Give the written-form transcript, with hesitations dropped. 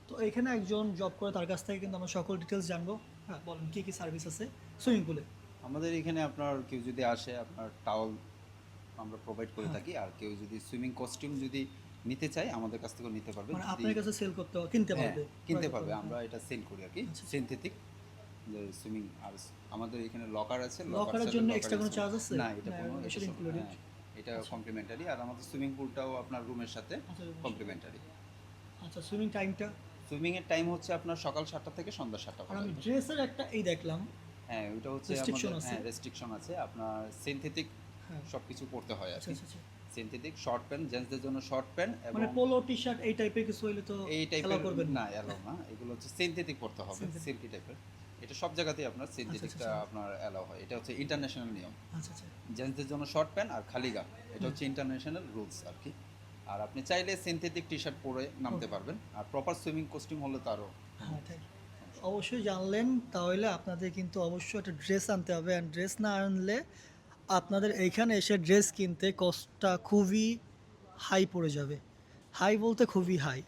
তো এখানে একজন জব করে, তার কাছ থেকে কিন্তু আমরা সকল ডিটেলস জানবো। হ্যাঁ, বলেন কি কি সার্ভিস আছে সুইমিং পুলে? আমাদের এখানে আপনার কেউ যদি আসে আপনার টাওয়াল আমরা প্রোভাইড করে হ্যাঁ, থাকি, আর কেউ যদি সুইমিং কস্টিউম যদি নিতে চায় আমাদের কাছ থেকেও নিতে পারবে মানে যদি। আপনার কাছে সেল করতে কিনতে হ্যাঁ, পারবে, কিনতে ক্রয় করতে পারবে, পারবে, আমরা হ্যাঁ। এটা সেল করি আর কি, আচ্ছা, আচ্ছা। সিনথেটিক যে সুইমিং। আর আমাদের এখানে লকার আছে, লকার লকারের সাথে জন্য লকার এক্সট্রা কোনো ইউজ চার্জ আছে? না, এটা না, কোনো এটা এসব ইনক্লুডেড? হ্যাঁ, এটা আচ্ছা, কমপ্লিমেন্টারি। আর আমাদের সুইমিং পুলটাও আপনার রুমের সাথে আচ্ছা, কমপ্লিমেন্টারি। আচ্ছা, সুইমিং টাইমটা? সুইমিংয়ের টাইম হচ্ছে আপনার সকাল 7টা থেকে সন্ধ্যা 7টা আর আমি পর্যন্ত। ড্রেসের একটা দেখলাম, হ্যাঁ, ওইটা হচ্ছে রেস্ট্রিকশন আমাদের, আছে। হ্যাঁ রেস্ট্রিকশন আছে আপনার। সিনথেটিক হ্যাঁ। সব কিছু পড়তে হয় আর আচ্ছা, কি। আচ্ছা, আচ্ছা। সিনথেটিক শর্ট প্যান্ট, জেন্টসদের জন্য শর্ট প্যান্ট মানে এবং পোলো টি শার্ট এই টাইপের কিছু হইলে তো এই অ্যালাউ টাইপের করবেন না? না, অ্যালাউ না। এগুলো হচ্ছে সিনথেটিক পড়তে হবে, Synthetic। সিল্কি টাইপের। এটা সব জায়গাতেই আপনার আচ্ছা, আচ্ছা, সিনথেটিকটা আচ্ছা। আপনার অ্যালাউ হয়। এটা হচ্ছে ইন্টারন্যাশনাল নিয়ম। আচ্ছা, আচ্ছা। জেন্টসদের জন্য শর্ট প্যান্ট আর খালি গা, এটা হচ্ছে ইন্টারন্যাশনাল রুলস আর কি। আর আপনি চাইলে সিনথেটিক টি শার্ট পরে নামতে ওকে। পারবেন, আর প্রপার সুইমিং কস্টিউম হলে তো আরও হ্যাঁ, থ্যাংক ইউ। অবশ্যই জানলেন, তাহলে আপনাদের কিন্তু অবশ্যই একটা ড্রেস আনতে হবে, অ্যান্ড ড্রেস না আনলে আপনাদের এইখানে এসে ড্রেস কিনতে কস্টটা খুবই হাই পড়ে যাবে। হাই বলতে খুবই হাই।